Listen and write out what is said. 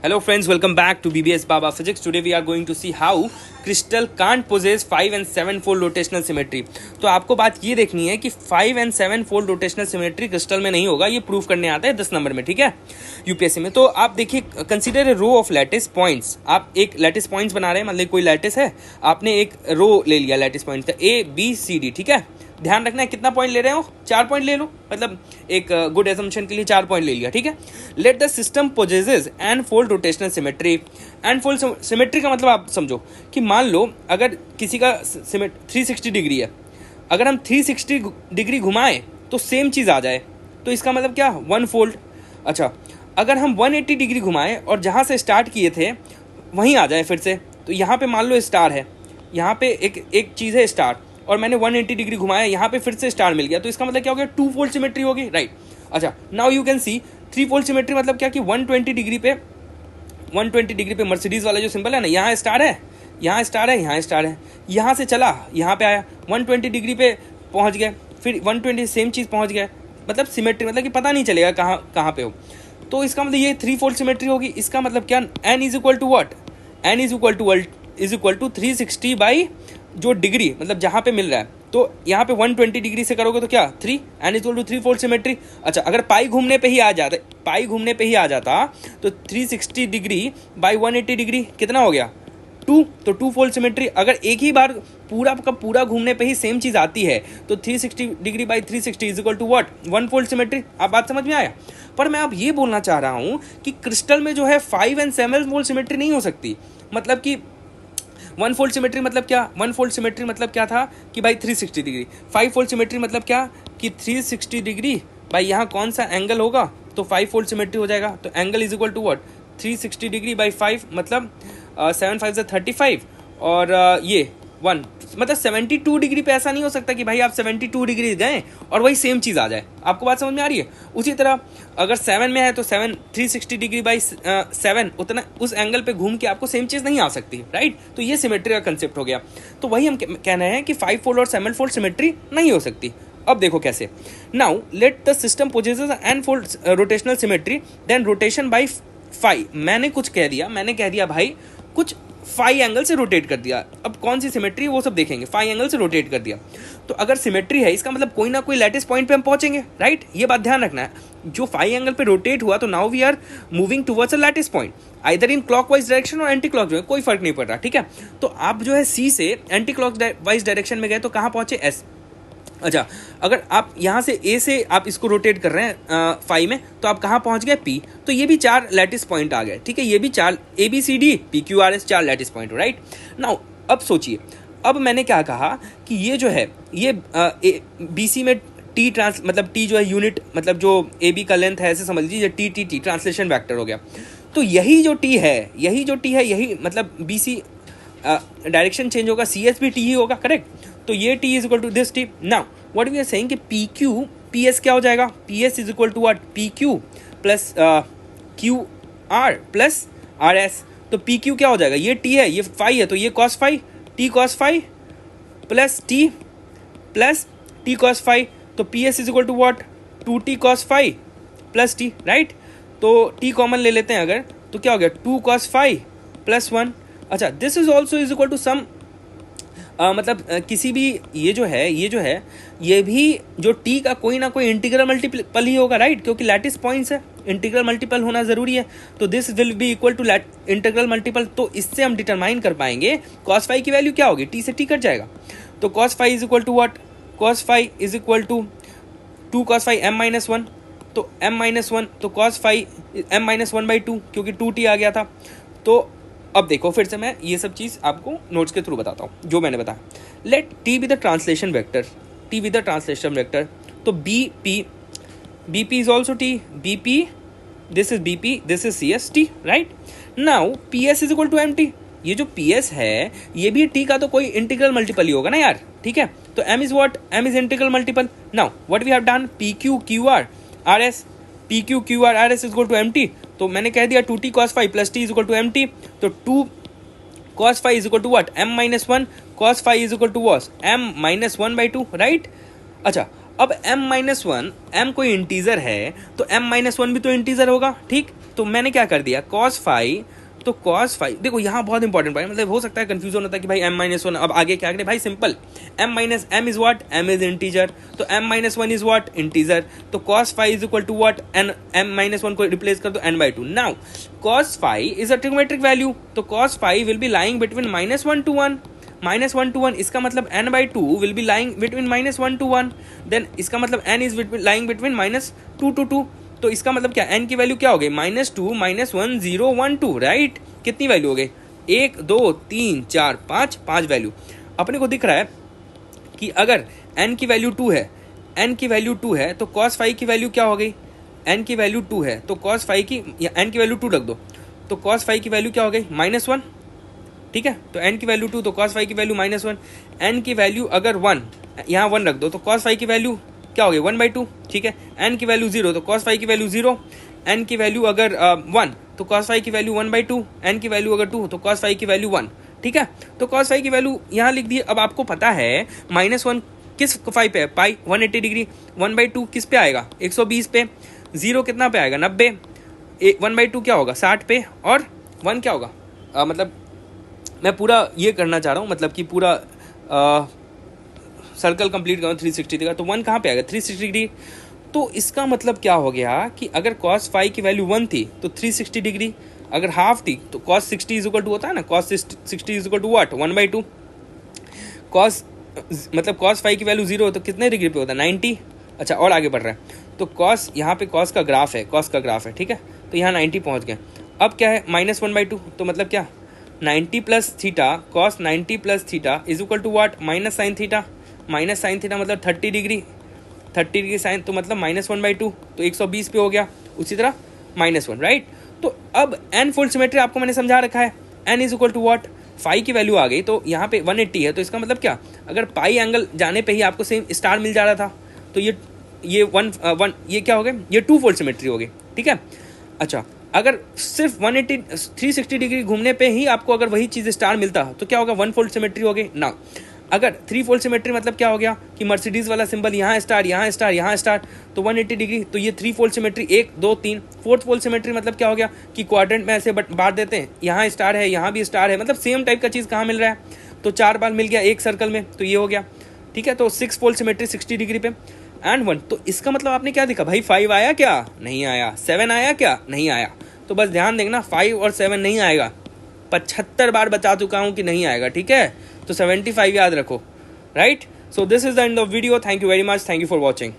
Hello friends, welcome back to BBS Baba Physics. Today we are going to see how crystal can't possess 5 and 7 fold rotational symmetry. तो आपको बात ये देखनी है कि 5 and 7 fold rotational symmetry crystal में नहीं होगा, ये प्रूव करने आता है 10 नंबर में, ठीक है, यूपीएससी में। तो आप देखिए, consider a row of lattice points. आप एक लैटिस पॉइंट्स बना रहे हैं, मतलब कोई लैटिस है, आपने एक रो ले लिया लैटिस पॉइंट का A B C D, ठीक है। ध्यान रखना है कितना पॉइंट ले रहे हो, 4 पॉइंट ले लो, मतलब एक गुड एजम्पशन के लिए 4 पॉइंट ले लिया, ठीक है। Let the system possesses n fold rotational symmetry. N fold symmetry का मतलब आप समझो कि मान लो अगर किसी का 360 डिग्री है, अगर हम 360 डिग्री घुमाएं तो सेम चीज़ आ जाए, तो इसका मतलब क्या, 1 फोल्ड। अच्छा, अगर हम 180 डिग्री घुमाएं और जहाँ से स्टार्ट किए थे वहीं आ जाए फिर से, तो यहाँ पे मान लो स्टार है, यहाँ पे एक चीज़ है स्टार, और मैंने 180 डिग्री घुमाया, यहाँ पे फिर से स्टार मिल गया, तो इसका मतलब क्या हो गया, 2 फोल्ड सिमेट्री होगी, राइट। अच्छा, now you can see 3 fold symmetry मतलब क्या कि 120 डिग्री पे मर्सिडीज वाला जो सिंबल है ना, यहाँ स्टार है, यहाँ स्टार है, यहाँ स्टार है, यहाँ से चला यहाँ पे आया, 120 डिग्री पे पहुँच गए, फिर 120 सेम चीज़ पहुँच गया, मतलब सिमेट्री, मतलब कि पता नहीं चलेगा कहाँ पे हो। तो इसका मतलब ये 3 फोल्ड सिमेट्री होगी। इसका मतलब क्या, n is equal to what, n is equal to 360 by जो डिग्री, मतलब जहाँ पे मिल रहा है, तो यहाँ पे 120 डिग्री से करोगे तो क्या 3, n is equal to 3 fold symmetry. अच्छा, अगर पाई घूमने पे ही आ जाता तो 360 डिग्री बाई 180 डिग्री कितना हो गया, 2, तो 2 फोल्ड सिमेट्री। अगर एक ही बार पूरा का पूरा घूमने पे ही सेम चीज़ आती है तो 360 degree by 360 is equal to what, 1 fold symmetry. आप बात समझ में आया। पर मैं अब ये बोलना चाह रहा हूँ कि क्रिस्टल में जो है 5 एंड 7 फोल्ड सिमेट्री नहीं हो सकती। मतलब कि 1 फोल्ड सिमेट्री मतलब क्या, 1 फोल्ड सिमेट्री मतलब क्या था कि भाई 360 डिग्री। 5 फोल्ड सिमेट्री मतलब क्या कि 360 डिग्री भाई यहाँ कौन सा एंगल होगा तो 5 फोल्ड सिमेट्री हो जाएगा। तो angle is equal to what, 360 degree by 5, मतलब 7 5 से 35, और ये 1, मतलब 72 डिग्री पे ऐसा नहीं हो सकता कि भाई आप 72 डिग्री गए और वही सेम चीज़ आ जाए। आपको बात समझ में आ रही है। उसी तरह अगर 7 में है तो 360 डिग्री बाई 7, उतना उस एंगल पे घूम के आपको सेम चीज़ नहीं आ सकती, राइट। तो ये सिमेट्री का कंसेप्ट हो गया। तो वही हम कह रहे हैं कि 5 फोल्ड और 7 फोल्ड सिमेट्री नहीं हो सकती। अब देखो कैसे। Now let the system possesses n fold rotational symmetry, then rotation by 5। मैंने कह दिया भाई कुछ 5 एंगल से रोटेट कर दिया। अब कौन सी सिमेट्री वो सब देखेंगे। 5 एंगल से रोटेट कर दिया, तो अगर सिमेट्री है इसका मतलब कोई ना कोई लैटिस पॉइंट पे हम पहुंचेंगे, राइट। ये बात ध्यान रखना है। जो 5 एंगल पे रोटेट हुआ तो now we are moving towards a lattice point, either in clockwise direction और एंटी क्लॉकवाइज, कोई फर्क नहीं पड़ रहा, ठीक है। तो आप जो है सी से एंटी क्लॉकवाइज डायरेक्शन में गए तो कहाँ पहुंचे, एस। अच्छा, अगर आप यहाँ से ए से आप इसको रोटेट कर रहे हैं 5 में, तो आप कहाँ पहुँच गए, पी। तो ये भी 4 लैटिस पॉइंट आ गए, ठीक है। ये भी 4 ABCD PQRS 4 lattice point, right. Now अब सोचिए, अब मैंने क्या कहा कि ये जो है ये BC में टी मतलब टी जो है यूनिट, मतलब जो AB का लेंथ है ऐसे समझ लीजिए, टी ट्रांसलेशन वेक्टर हो गया। तो यही जो टी है यही मतलब BC डायरेक्शन चेंज होगा, CS भी टी ही होगा, करेक्ट। तो ये T is equal to this T। Now what we are saying कि PQ PS क्या हो जाएगा, PS is equal to what, PQ plus QR plus RS। तो PQ क्या हो जाएगा, ये T है, ये फाई है, तो ये cos phi, T cos phi plus T plus T cos phi. तो PS is equal to what, 2T cos phi plus T, right. तो T कॉमन ले लेते हैं अगर, तो क्या हो गया, 2 cos फाई प्लस 1। अच्छा, this is also is equal to sum, मतलब किसी भी ये जो है ये भी जो टी का कोई ना कोई इंटीग्रल मल्टीपल ही होगा, राइट, क्योंकि लैटिस पॉइंट्स है, इंटीग्रल मल्टीपल होना जरूरी है। तो this will be equal to integral multiple. तो इससे हम डिटरमाइन कर पाएंगे cos फाई की वैल्यू क्या होगी, टी से टी कट जाएगा। तो cos phi is equal to what, cos phi is equal to 2 cos phi m-1, तो m-1, तो cos फाई m-1/2, क्योंकि 2t आ गया था। तो अब देखो फिर से मैं ये सब चीज़ आपको नोट्स के थ्रू बताता हूँ जो मैंने बताया। Let T be the translation vector, तो BP is also T, BP, this is BP, this is CS, T, right. Now PS is equal to MT। ये जो PS है ये भी T का तो कोई इंटीग्रल मल्टीपल ही होगा ना यार, ठीक है। तो M is what, M is integral multiple. Now what we have done, PQ QR RS is equal to MT। तो मैंने कह दिया 2T cos phi plus T is equal to MT। तो 2 cos phi is equal to what, m-1 cos phi is equal to was m-1/2, right. अच्छा, अब m-1, m कोई integer है तो m-1 भी तो इंटीजर होगा, ठीक। तो मैंने क्या कर दिया, cos फाई, तो cos फाई, देखो यहाँ बहुत इंपॉर्टेंट पॉइंट, मतलब हो सकता है कंफ्यूजन होता है कि भाई m-1 अब आगे क्या करें, भाई simple, m is what, m is integer, तो m-1 इज व्हाट, इंटीजर, तो cos phi is equal to what, n m-1 को रिप्लेस कर दो n/2। Now cos phi is a trigonometric value, तो cos phi will be lying between -1 to 1, -1 to 1, इसका मतलब n/2 will be lying between -1 to 1, then इसका मतलब n is lying between -2 to 2, तो इसका मतलब क्या, n की वैल्यू क्या हो गई, -2 -1 0 1 2, राइट। कितनी वैल्यू हो गई, 1 2 3 4 5, 5 वैल्यू। अपने को दिख रहा है कि अगर n की वैल्यू 2 है, n की वैल्यू 2 है तो cos फाई की वैल्यू क्या हो गई, n की वैल्यू 2 है तो cos फाई की, n की वैल्यू 2 रख दो, तो cos फाई की वैल्यू क्या हो गई, -1, ठीक है। तो n की वैल्यू 2 तो cos फाई की वैल्यू -1, n की वैल्यू अगर 1, यहाँ 1 रख दो, तो cos फाई की वैल्यू क्या हो गई, 1/2, ठीक है। n की वैल्यू 0 तो cos फाई की वैल्यू 0, n की वैल्यू अगर 1 तो cos फाई की वैल्यू 1/2, n की वैल्यू अगर 2 तो cos फाई की वैल्यू 1, ठीक है। तो cos फाई की वैल्यू यहाँ लिख दी। अब आपको पता है -1 किस फाई पे है, पाई 180 डिग्री, 1/2 किस पे आएगा, 120 पे, 0 कितना पे आएगा, 90, 1/2 क्या होगा, 60 पे, और 1 क्या होगा, मतलब मैं पूरा ये करना चाह रहा हूँ, मतलब कि पूरा सर्कल कंप्लीट करूँ 360 डिग्री का, तो 1 कहाँ पे आएगा, 360 डिग्री। तो इसका मतलब क्या हो गया कि अगर cos फाई की वैल्यू 1 थी तो 360 डिग्री, अगर हाफ थी तो cos 60 इज इक्वल टू होता है ना, cos 60 is equal to what, 1/2, cos मतलब cos फाई की वैल्यू 0 तो कितने डिग्री पे होता है, 90। अच्छा और आगे बढ़ रहा है, तो cos यहाँ पे cos का ग्राफ है, cos का ग्राफ है, ठीक है, तो यहाँ 90 पहुँच गए। अब क्या है, -1/2, तो मतलब क्या, 90 plus theta, cos 90 plus theta is equal to what, minus sine theta, minus sine theta मतलब 30 डिग्री, 30 डिग्री साइन, तो मतलब -1/2, तो 120 पे हो गया, उसी तरह -1, राइट। तो अब n फुल सिमेट्री आपको मैंने समझा रखा है, n is equal to what, phi की वैल्यू आ गई, तो यहाँ पे 180 है, तो इसका मतलब क्या, अगर पाई एंगल जाने पे ही आपको सेम स्टार मिल जा रहा था, तो ये वन ये क्या हो गए, ये 2 फुल सिमेट्री हो गई, ठीक है। अच्छा अगर सिर्फ 360 डिग्री घूमने पे ही आपको अगर वही चीज़ स्टार मिलता तो क्या होगा, 1 फोल्ड सिमेट्री हो गई ना। अगर 3 फोल्ड सिमेट्री मतलब क्या हो गया कि मर्सिडीज वाला सिंबल यहाँ स्टार यहाँ स्टार यहाँ स्टार, तो 180 डिग्री, तो ये 3 fold symmetry, 1 2 3। 4th fold symmetry मतलब क्या हो गया कि क्वाड्रेंट में ऐसे बांट देते हैं, यहाँ स्टार है यहाँ भी स्टार है, मतलब सेम टाइप का चीज़ कहाँ मिल रहा है, तो 4 बार मिल गया एक सर्कल में, तो ये हो गया, ठीक है। तो 6 फोल्ड सिमेट्री 60 डिग्री पे एंड 1, तो इसका मतलब आपने क्या देखा भाई, 5 आया क्या, नहीं आया, 7 आया क्या, नहीं आया। तो बस ध्यान देखना 5 और 7 नहीं आएगा, 75 बार बता चुका हूँ कि नहीं आएगा, ठीक है। तो 75 याद रखो, right. So this is the end of video, thank you very much, thank you for watching.